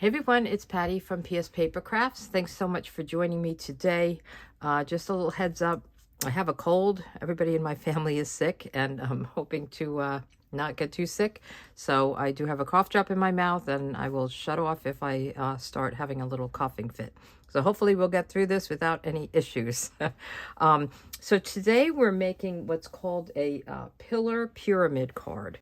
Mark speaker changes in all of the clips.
Speaker 1: Hey everyone, it's Patty from pspapercrafts. Thanks so much for joining me today. Just a little heads up, I have a cold. Everybody in my family is sick, and I'm hoping to not get too sick. So I do have a cough drop in my mouth, and I will shut off if I start having a little coughing fit. So hopefully we'll get through this without any issues. So today we're making what's called a pillar pyramid card.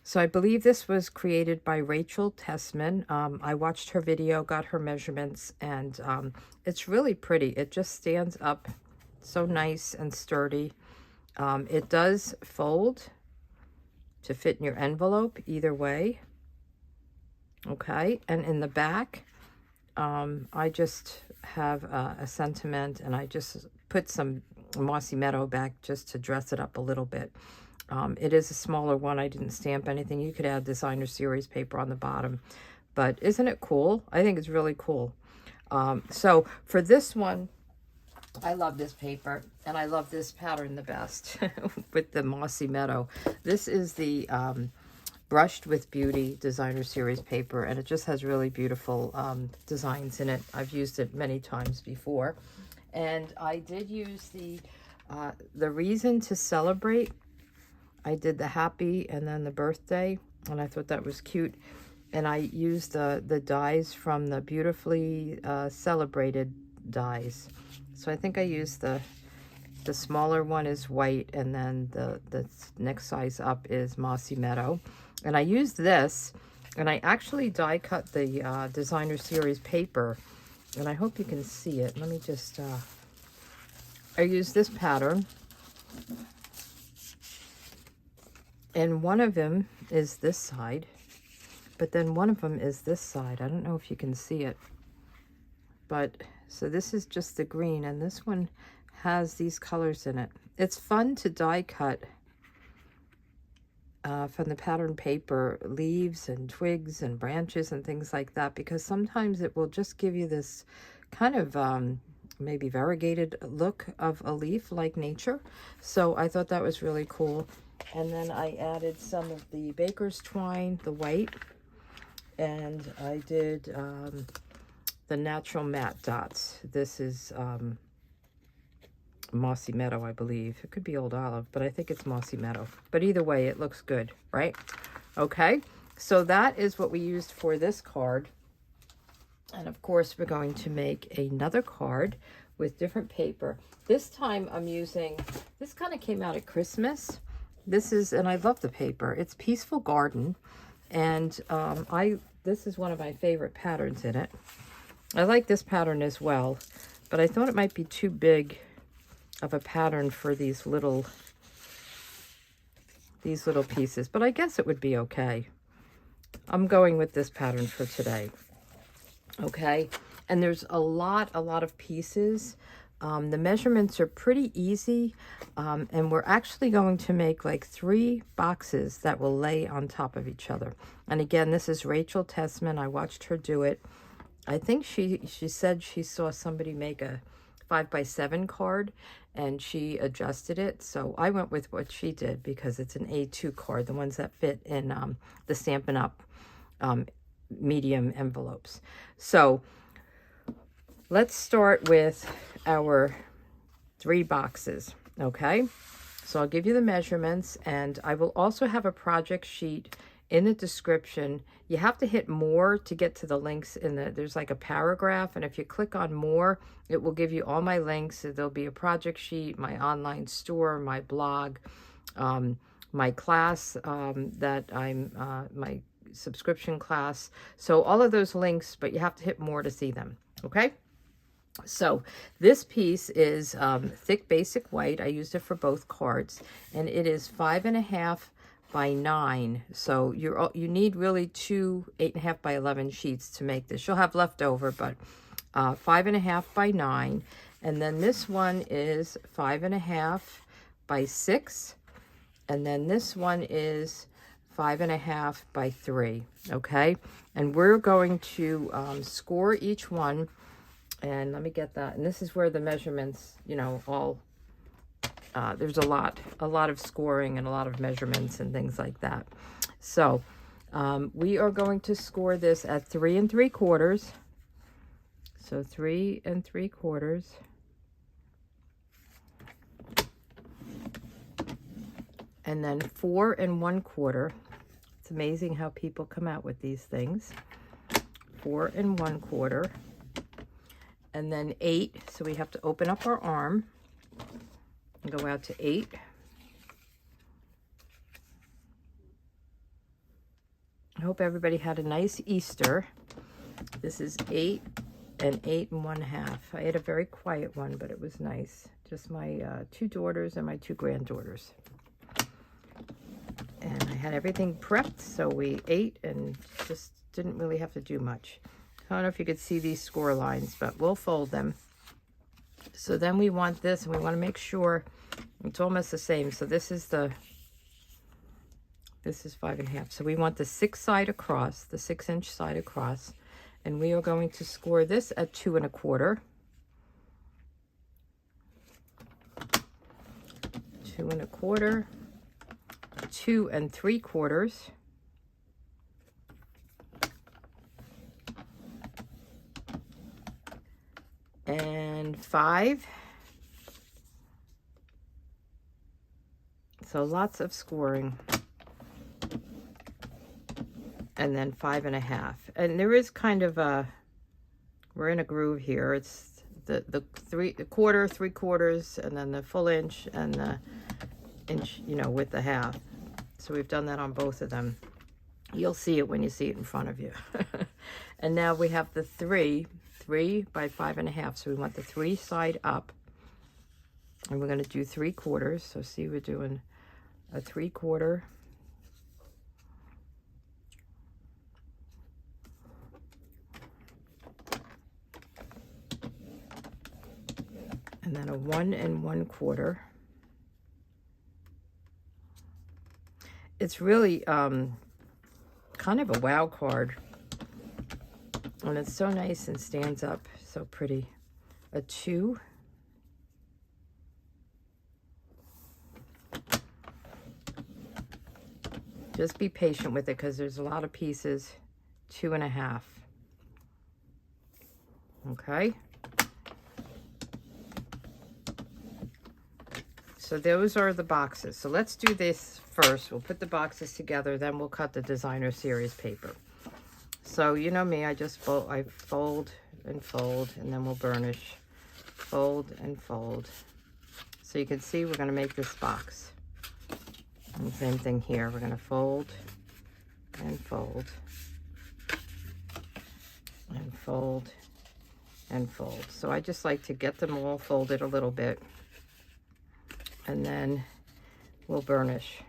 Speaker 1: So I believe this was created by Rachel Tessman. I watched her video, got her measurements, and it's really pretty. It just stands up so nice and sturdy. It does fold to fit in your envelope either way. Okay, and in the back, I just have a sentiment, and I just put some mossy meadow back just to dress it up a little bit. It is a smaller one. I didn't stamp anything. You could add designer series paper on the bottom, but isn't it cool? I think it's really cool. So for this one, I love this paper, and I love this pattern the best with the mossy meadow. This is the Brushed with Beauty designer series paper, and it just has really beautiful designs in it. I've used it many times before, and I did use the Reason to Celebrate. I did the happy and then the birthday, and I thought that was cute. And I used the dies from the Beautifully Celebrated dies. So I think I used the smaller one is white, and then the next size up is Mossy Meadow. And I used this, and I actually die cut the designer series paper, and I hope you can see it. Let me just, I used this pattern. And one of them is this side, but then one of them is this side. I don't know if you can see it, but so this is just the green, and this one has these colors in it. It's fun to die cut from the pattern paper leaves and twigs and branches and things like that, because sometimes it will just give you this kind of maybe variegated look of a leaf like nature. So I thought that was really cool. And then I added some of the baker's twine, the white, and I did the natural matte dots. This is Mossy Meadow, I believe. It could be Old Olive, but I think it's Mossy Meadow. But either way, it looks good, right? Okay, so that is what we used for this card. And of course, we're going to make another card with different paper. This time I'm using, this kind of came out at Christmas. This is, and I love the paper. It's Peaceful Garden, and this is one of my favorite patterns in it. I like this pattern as well, but I thought it might be too big of a pattern for these little pieces, but I guess it would be okay. I'm going with this pattern for today. Okay, and there's a lot of pieces. The measurements are pretty easy, and we're actually going to make like 3 boxes that will lay on top of each other. And again, this is Rachel Tessman. I watched her do it. I think she said she saw somebody make a 5x7 card, and she adjusted it. So I went with what she did because it's an A2 card, the ones that fit in the Stampin' Up! Medium envelopes. So let's start with our 3 boxes, okay? So I'll give you the measurements, and I will also have a project sheet in the description. You have to hit more to get to the links there's like a paragraph, and if you click on more, it will give you all my links. There'll be a project sheet, my online store, my blog, my class that my subscription class. So all of those links, but you have to hit more to see them, okay? So this piece is thick basic white. I used it for both cards, and it is 5.5 by 9. So you need really 2 8.5 by 11 sheets to make this. You'll have leftover, but 5.5 by 9. And then this one is 5.5 by 6, and then this one is 5.5 by 3. Okay, and we're going to score each one. And let me get that. And this is where the measurements, you know, all there's a lot of scoring and a lot of measurements and things like that. So We are going to score this at 3 3/4. So 3 3/4. And then 4 1/4. It's amazing how people come out with these things. 4 1/4. And then 8. So we have to open up our arm and go out to 8. I hope everybody had a nice Easter. This is 8 and 8 1/2. I had a very quiet one, but it was nice. Just my 2 daughters and my 2 granddaughters. And I had everything prepped, so we ate and just didn't really have to do much. I don't know if you could see these score lines, but we'll fold them. So then we want this, and we want to make sure it's almost the same. So this is 5 1/2. So we want the 6 side across, the 6-inch side across, and we are going to score this at 2 1/4. 2 1/4. 2 3/4. And 5. So lots of scoring. And then 5 1/2. And there is kind of we're in a groove here. It's the quarter, 3/4, and then the full inch, and the inch, with the half. So we've done that on both of them. You'll see it when you see it in front of you. And now we have the 3 by 5 1/2. So we want the 3 side up, and we're going to do 3/4. So see, we're doing a 3/4, and then a 1 1/4. It's really kind of a wow card, and it's so nice and stands up so pretty. A 2. Just be patient with it because there's a lot of pieces. 2 1/2. Okay. So those are the boxes. So let's do this first. We'll put the boxes together, then we'll cut the designer series paper. So you know me, I fold and fold, and then we'll burnish. Fold and fold. So you can see we're going to make this box. And same thing here. We're going to fold and fold and fold and fold. So I just like to get them all folded a little bit, and then we'll burnish.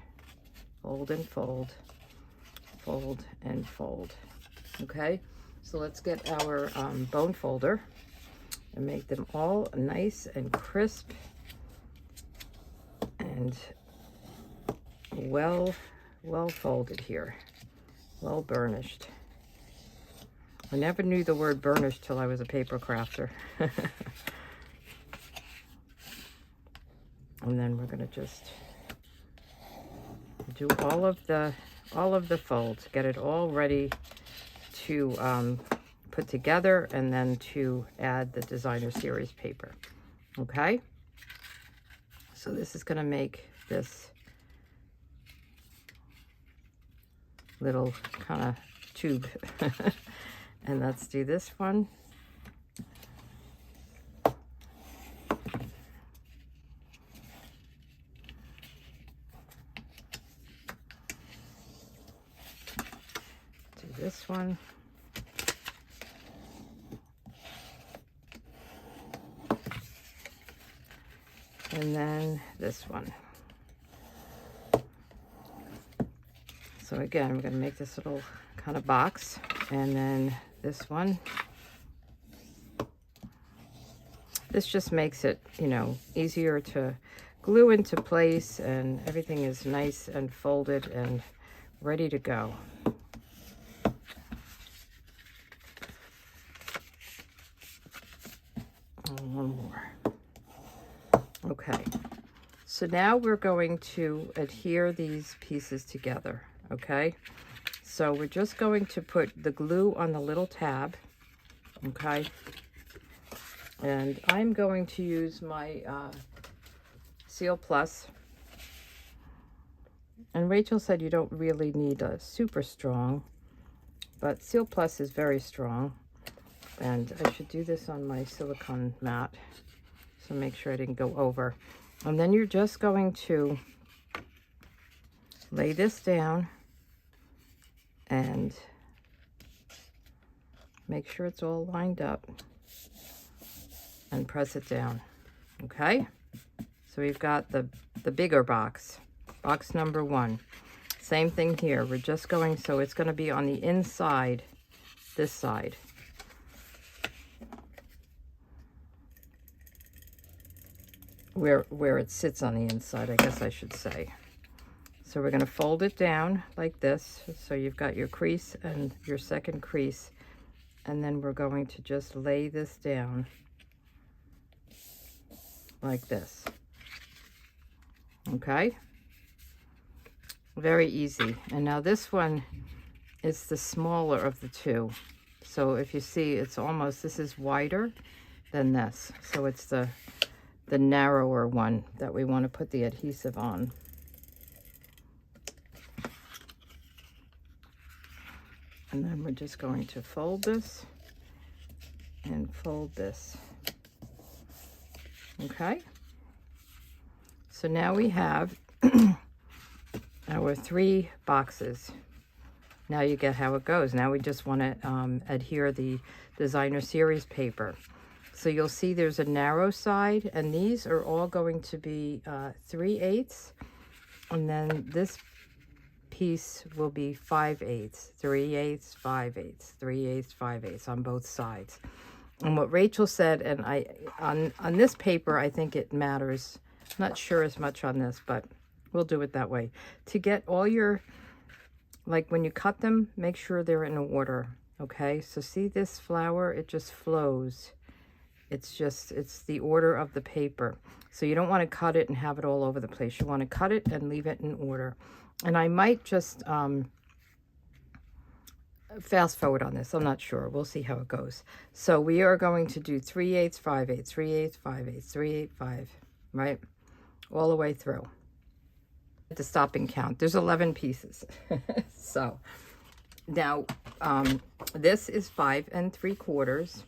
Speaker 1: Fold and fold, fold and fold. Okay, so let's get our bone folder and make them all nice and crisp and well folded here, well burnished. I never knew the word burnished till I was a paper crafter. And then we're going to just do all of the folds, get it all ready to put together, and then to add the designer series paper. Okay, so this is going to make this little kind of tube. And let's do this one. This one, and then this one. So again, we're going to make this little kind of box, and then this one. This just makes it, easier to glue into place, and everything is nice and folded and ready to go. One more. Okay, so now we're going to adhere these pieces together. Okay, So we're just going to put the glue on the little tab, okay? And I'm going to use my Seal Plus. And Rachel said you don't really need a super strong, but Seal Plus is very strong. And I should do this on my silicone mat, so make sure I didn't go over. And then you're just going to lay this down and make sure it's all lined up and press it down, okay? So we've got the bigger box, box number 1. Same thing here. We're just going, so it's going to be on the inside, this side. Where it sits on the inside, I guess I should say. So we're going to fold it down like this. So you've got your crease and your second crease. And then we're going to just lay this down like this. Okay? Very easy. And now this one is the smaller of the two. So if you see, it's almost, this is wider than this. So it's the narrower one that we want to put the adhesive on. And then we're just going to fold this and fold this. Okay? So now we have our 3 boxes. Now you get how it goes. Now we just want to adhere the designer series paper. So you'll see there's a narrow side, and these are all going to be 3/8, and then this piece will be 5/8, 3/8, 5/8, 3/8, 5/8 on both sides. And what Rachel said, and on this paper, I think it matters. I'm not sure as much on this, but we'll do it that way. To get all your, like when you cut them, make sure they're in order, okay? So see this flower, it just flows. It's the order of the paper. So you don't want to cut it and have it all over the place. You want to cut it and leave it in order. And I might just fast forward on this. I'm not sure. We'll see how it goes. So we are going to do 3/8, 5/8, 3/8, 5/8, 3/8, 5, right? All the way through. To stop and count. There's 11 pieces. So now this is 5 3/4.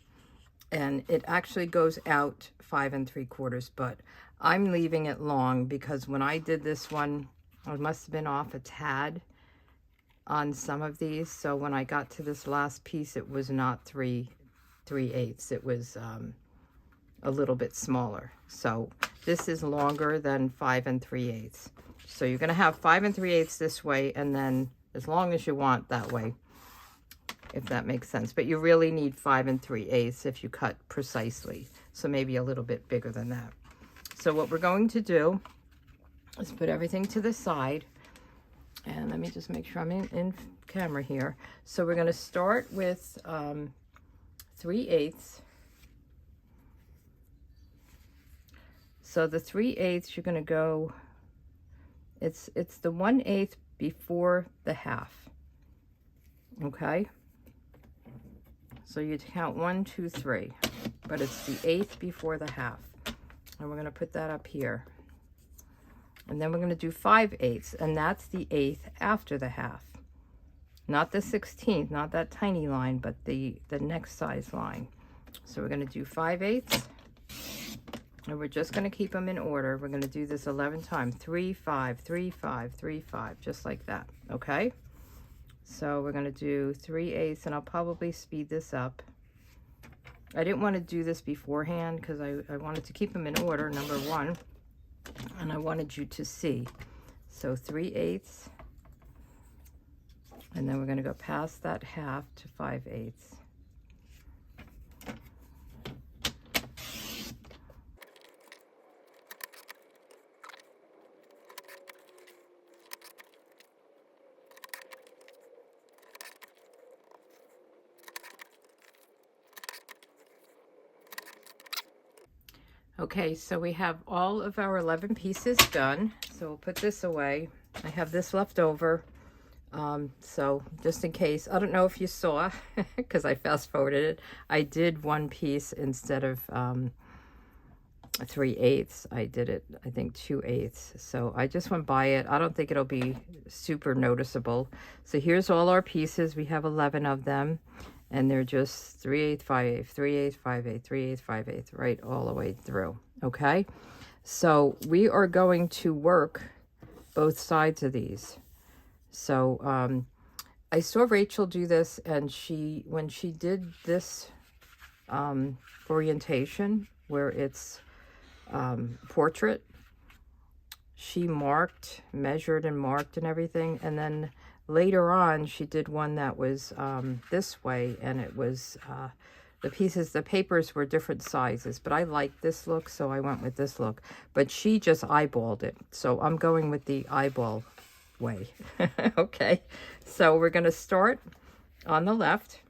Speaker 1: And it actually goes out 5 3/4, but I'm leaving it long because when I did this one, I must have been off a tad on some of these. So when I got to this last piece, it was not 3/8. It was a little bit smaller. So this is longer than 5 3/8. So you're going to have 5 3/8 this way, and then as long as you want that way, if that makes sense. But you really need 5 3/8 if you cut precisely. So maybe a little bit bigger than that. So what we're going to do is put everything to the side. And let me just make sure I'm in camera here. So we're going to start with 3/8. So the 3/8, you're going to go, it's the 1/8 before the half. Okay? So you count 1, 2, 3, but it's the 1/8 before the half. And we're going to put that up here. And then we're going to do 5/8, and that's the 1/8 after the half. Not the 16th, not that tiny line, but the next size line. So we're going to do 5/8, and we're just going to keep them in order. We're going to do this 11 times. 3, 5, 3, 5, 3, 5, just like that, okay? So we're going to do 3/8, and I'll probably speed this up. I didn't want to do this beforehand because I wanted to keep them in order, number 1, and I wanted you to see. So 3/8, and then we're going to go past that half to 5/8. Okay, so we have all of our 11 pieces done. So we'll put this away. I have this left over. So just in case, I don't know if you saw, because I fast forwarded it, I did one piece instead of 3/8. I did it, I think 2/8. So I just went by it. I don't think it'll be super noticeable. So here's all our pieces. We have 11 of them, and they're just 3/8, 5/8, 3/8, 5/8, 3/8, 5/8, right all the way through. Okay, so we are going to work both sides of these. So I saw Rachel do this, and when she did this orientation where it's portrait, she measured and marked and everything, and then later on she did one that was this way, and it was the papers were different sizes, but I liked this look, so I went with this look. But she just eyeballed it, so I'm going with the eyeball way. Okay, so we're going to start on the left,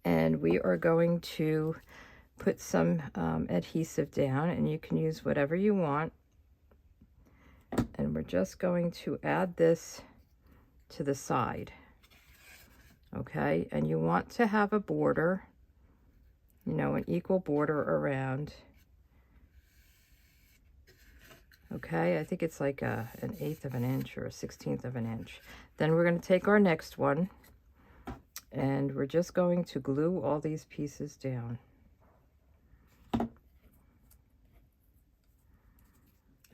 Speaker 1: and we are going to put some adhesive down, and you can use whatever you want. And we're just going to add this to the side. Okay, and you want to have a border, you know, an equal border around. Okay, I think it's like an 1/8 of an inch or a 1/16 of an inch. Then we're going to take our next one, and we're just going to glue all these pieces down. And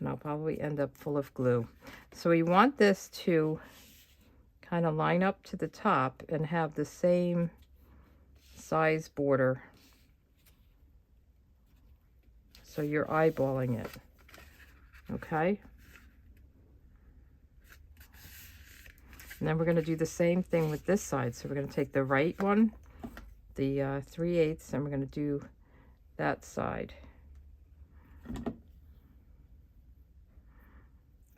Speaker 1: I'll probably end up full of glue. So we want this to kind of line up to the top and have the same size border. So you're eyeballing it. Okay? And then we're going to do the same thing with this side. So we're going to take the right one, the 3/8, and we're going to do that side.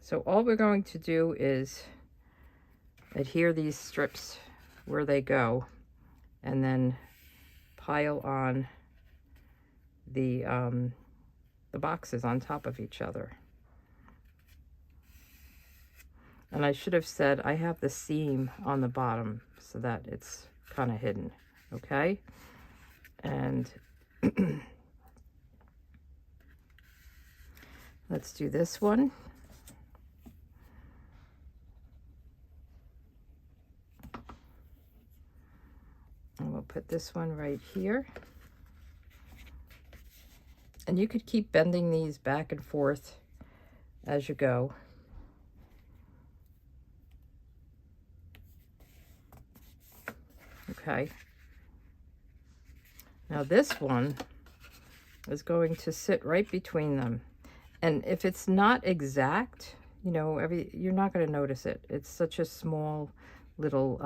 Speaker 1: So all we're going to do is adhere these strips where they go, and then pile on the boxes on top of each other. And I should have said I have the seam on the bottom so that it's kind of hidden. Okay, and let's do this one. And we'll put this one right here. And you could keep bending these back and forth as you go. Okay. Now this one is going to sit right between them. And if it's not exact, you know, you're not going to notice it. It's such a small little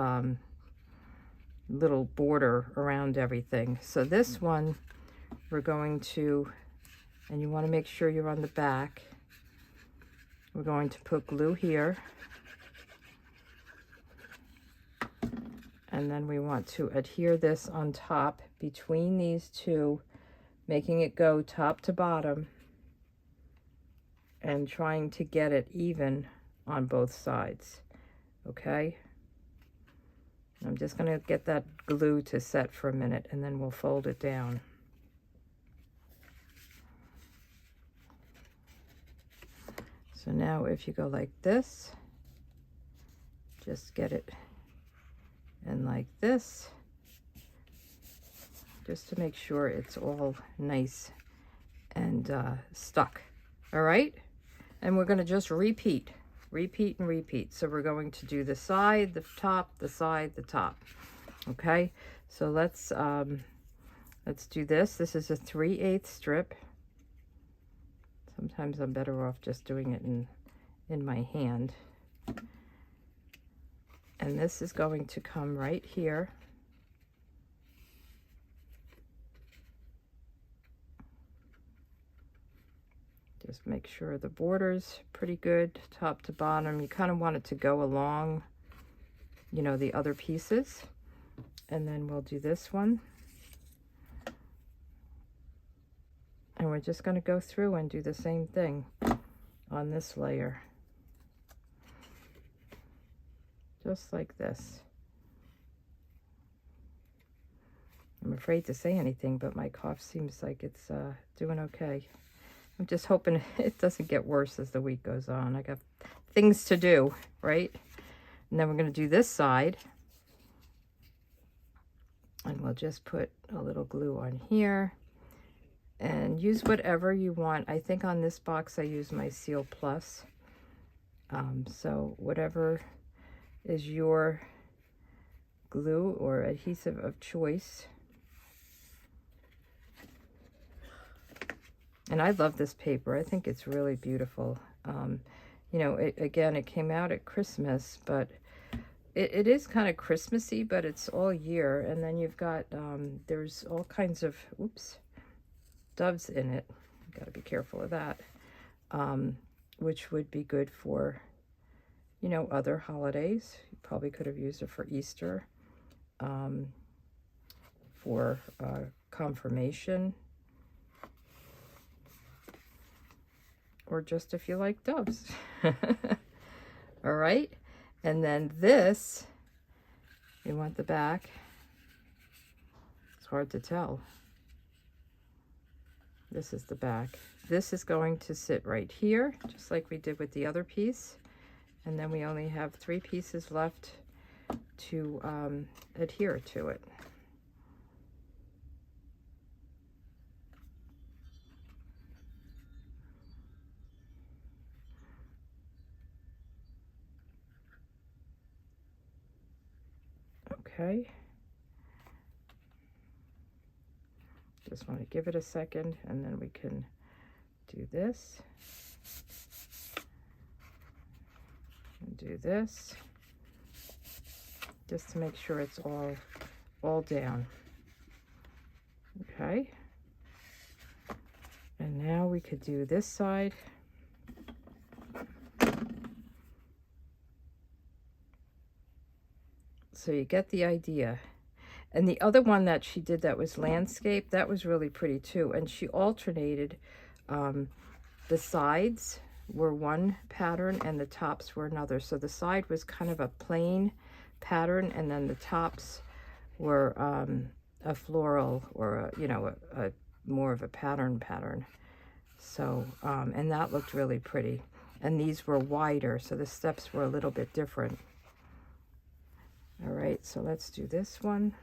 Speaker 1: little border around everything. So this one we're going to, and you want to make sure you're on the back, we're going to put glue here, and then we want to adhere this on top between these two, making it go top to bottom and trying to get it even on both sides. Okay, I'm just going to get that glue to set for a minute, and then we'll fold it down. So now if you go like this, just get it in like this, just to make sure it's all nice and stuck. All right, and we're going to just repeat and repeat. So we're going to do the side, the top, the side, the top. Okay, so let's do this. This is a 3/8 strip. Sometimes I'm better off just doing it in my hand. And this is going to come right here. Just make sure the border's pretty good, top to bottom. You kind of want it to go along, you know, the other pieces. And then we'll do this one. And we're just going to go through and do the same thing on this layer. just like this. I'm afraid to say anything, but my cough seems like it's doing okay. I'm just hoping it doesn't get worse as the week goes on. I got things to do, right? And then we're going to do this side. And we'll just put a little glue on here. And use whatever you want. I think on this box I use my Seal Plus. So whatever is your glue or adhesive of choice. And I love this paper. I think it's really beautiful. You know, again, it came out at Christmas, but it is kind of Christmassy, but it's all year. And then you've got, there's all kinds of, oops, doves in it. Got to be careful of that. Which would be good for, you know, other holidays. You probably could have used it for Easter, for confirmation, or just if you like doves. All right. And then this, you want the back. It's hard to tell. This is the back. This is going to sit right here, just like we did with the other piece. And then we only have 3 pieces left to adhere to it. Okay. Just want to give it a second, and then we can do this. And do this. Just to make sure it's all down. Okay. And now we could do this side. So you get the idea. And the other one that she did that was landscape, that was really pretty too. And she alternated, the sides were one pattern and the tops were another. So the side was kind of a plain pattern, and then the tops were a floral, or a, you know, a more of a pattern. So, and that looked really pretty. And these were wider, so the steps were a little bit different. All right, so let's do this one.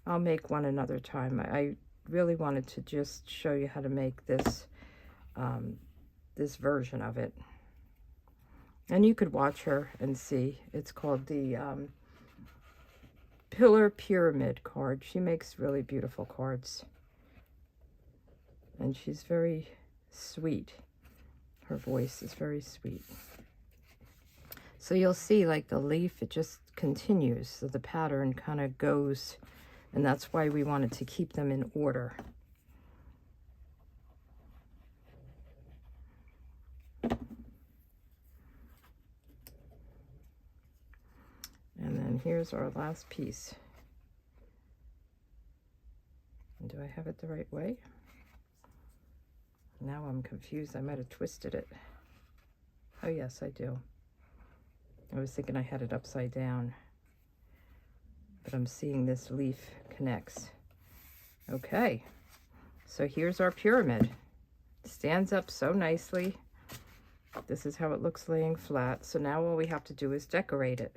Speaker 1: I'll make one another time. I really wanted to just show you how to make this, this version of it. And you could watch her and see. It's called the Pillar Pyramid card. She makes really beautiful cards. And she's very sweet. Her voice is very sweet. So you'll see, like, the leaf, it just continues. So the pattern kind of goes, and that's why we wanted to keep them in order. And then here's our last piece. And do I have it the right way? Now I'm confused. I might have twisted it. Oh, yes, I do. I was thinking I had it upside down. But I'm seeing this leaf connects. Okay. So here's our pyramid. It stands up so nicely. This is how it looks laying flat. So now all we have to do is decorate it.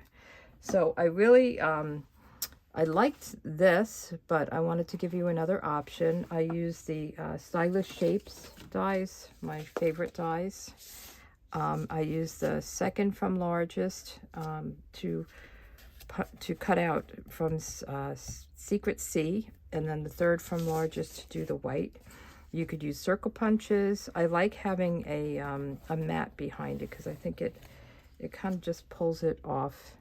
Speaker 1: So I really, I liked this, but I wanted to give you another option. I use the Stylish Shapes dies, my favorite dies. I use the second from largest to cut out from Secret C, and then the third from largest to do the white. You could use circle punches. I like having a mat behind it because I think it kind of just pulls it off.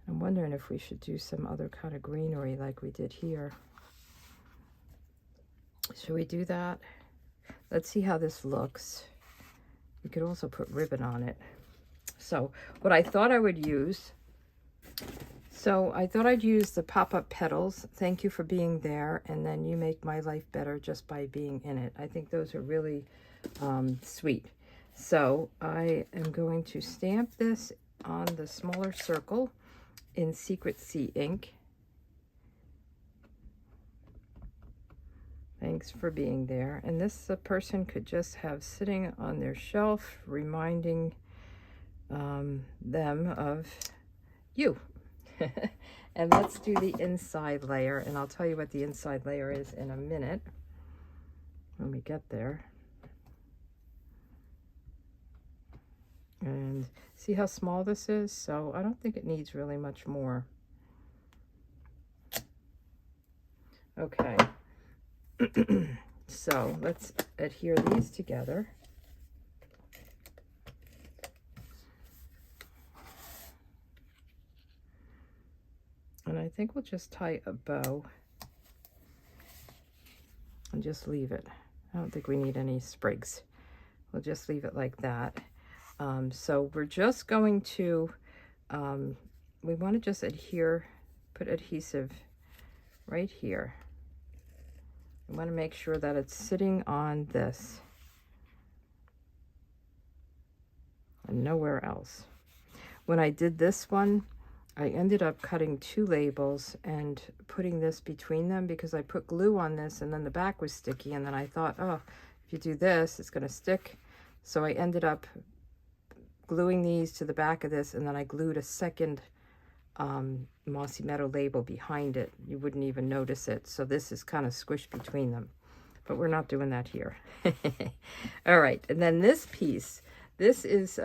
Speaker 1: I'm wondering if we should do some other kind of greenery like we did here. Should we do that? Let's see how this looks. You could also put ribbon on it. So what I thought I would use, so I thought I'd use the pop-up petals. Thank you for being there. And then you make my life better just by being in it. I think those are really sweet. So I am going to stamp this on the smaller circle in Secret Sea ink. Thanks for being there. And this a person could just have sitting on their shelf, reminding them of you. And let's do the inside layer, and I'll tell you what the inside layer is in a minute when we get there. And see how small this is? So I don't think it needs really much more. Okay. So let's adhere these together. And I think we'll just tie a bow and just leave it. I don't think we need any sprigs. We'll just leave it like that. So we're just going to, we want to just adhere, put adhesive right here. We want to make sure that it's sitting on this and nowhere else. When I did this one, I ended up cutting 2 labels and putting this between them because I put glue on this and then the back was sticky, and then I thought, oh, if you do this, it's going to stick. So I ended up gluing these to the back of this, and then I glued a second Mossy Meadow label behind it. You wouldn't even notice it. So this is kind of squished between them, but we're not doing that here. All right, and then this piece, this is 3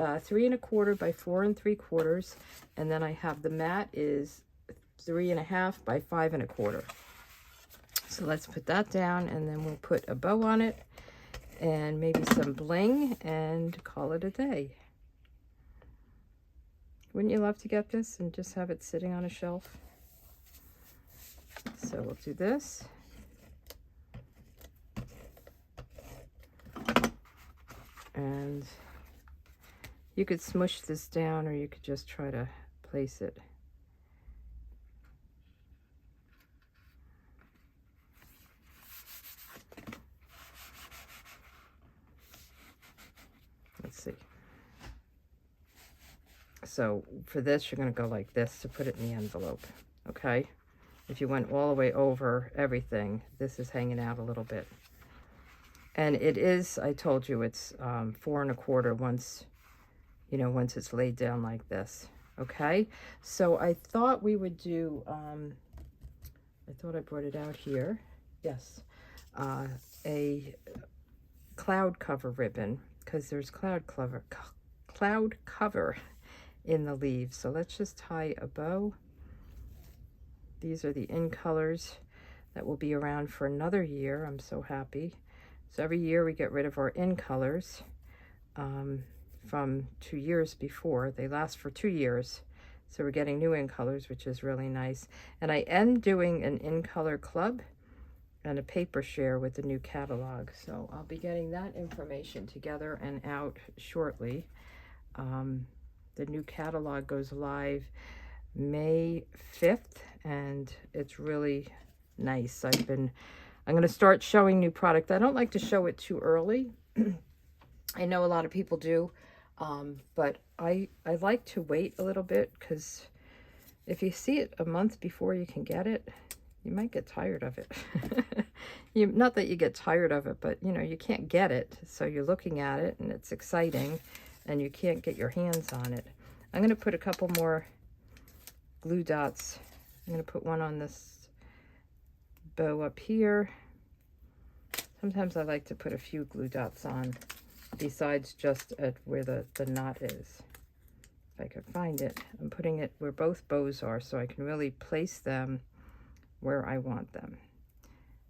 Speaker 1: 1/4 by 4 3/4, and then I have the mat is 3 1/2 by 5 1/4. So let's put that down, and then we'll put a bow on it and maybe some bling and call it a day. Wouldn't you love to get this and just have it sitting on a shelf? So we'll do this. And you could smush this down, or you could just try to place it. Let's see. So for this, you're going to go like this to put it in the envelope, okay? If you went all the way over everything, this is hanging out a little bit. And it is, I told you, it's 4 1/4 once, you know, once it's laid down like this, okay? So I thought we would do, I thought I brought it out here. Yes, a cloud cover ribbon, because there's cloud cover in the leaves. So let's just tie a bow. These are the in colors that will be around for another year. I'm so happy. So every year we get rid of our in colors from 2 years before. They last for 2 years. So we're getting new in colors, which is really nice. And I am doing an in color club and a paper share with the new catalog. So I'll be getting that information together and out shortly. The new catalog goes live May 5th, and it's really nice. I'm going to start showing new product. I don't like to show it too early. I know a lot of people do, but I like to wait a little bit, because if you see it a month before you can get it, you might get tired of it. Not that you get tired of it, but you know, you can't get it. So you're looking at it and it's exciting, and you can't get your hands on it. I'm going to put a couple more glue dots. I'm going to put one on this bow up here. Sometimes I like to put a few glue dots on besides just at where the knot is. If I could find it. I'm putting it where both bows are, so I can really place them where I want them.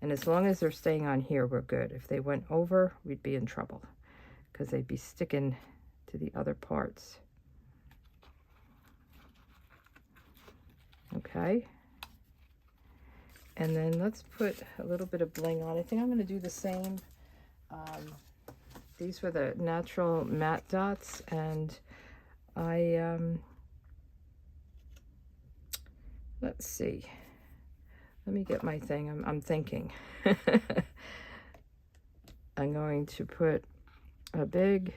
Speaker 1: And as long as they're staying on here, we're good. If they went over, we'd be in trouble, because they'd be sticking to the other parts. Okay. And then let's put a little bit of bling on. I think I'm going to do the same. These were the natural matte dots, and let's see. Let me get my thing. I'm thinking. I'm going to put a big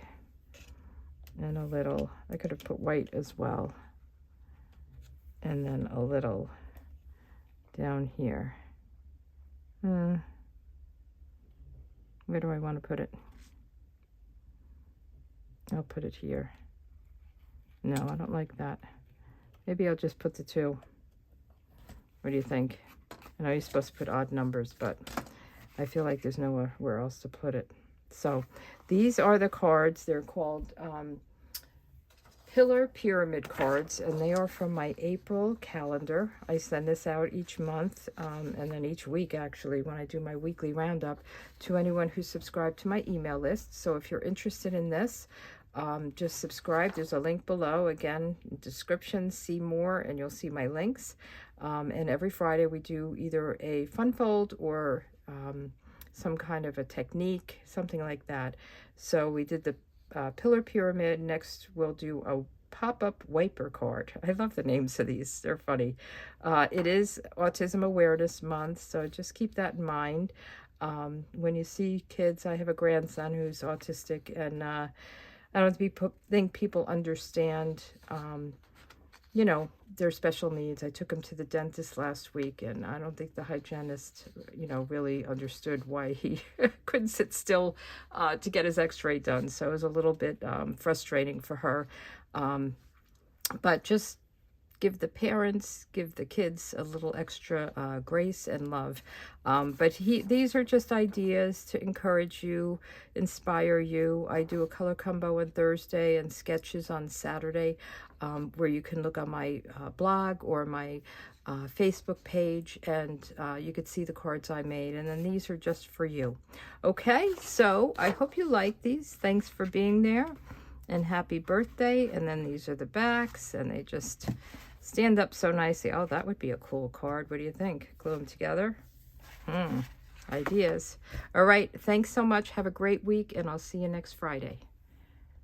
Speaker 1: and a little, I could have put white as well, and then a little down here. Where do I want to put it? I'll put it here. No, I don't like that. Maybe I'll just put the 2. What do you think? I know you're supposed to put odd numbers, but I feel like there's nowhere else to put it. So these are the cards. They're called Pillar Pyramid cards, and they are from my April calendar. I send this out each month, and then each week, actually, when I do my weekly roundup, to anyone who's subscribed to my email list. So if you're interested in this, just subscribe. There's a link below. Again, description, see more, and you'll see my links. And every Friday we do either a fun fold or some kind of a technique, something like that. So we did the Pillar Pyramid. Next we'll do a pop-up wiper card. I love the names of these. They're funny. It is Autism Awareness Month, so just keep that in mind. When you see kids, I have a grandson who's autistic, and I don't think people understand, you know, their special needs. I took him to the dentist last week, and I don't think the hygienist, you know, really understood why he couldn't sit still to get his x-ray done. So it was a little bit frustrating for her. But just give the parents, give the kids a little extra grace and love. But these are just ideas to encourage you, inspire you. I do a color combo on Thursday and sketches on Saturday, where you can look on my blog or my Facebook page, and you could see the cards I made. And then these are just for you. Okay, so I hope you like these. Thanks for being there, and happy birthday. And then these are the backs, and they just stand up so nicely. Oh, that would be a cool card. What do you think? Glue them together? Ideas. All right. Thanks so much. Have a great week, and I'll see you next Friday.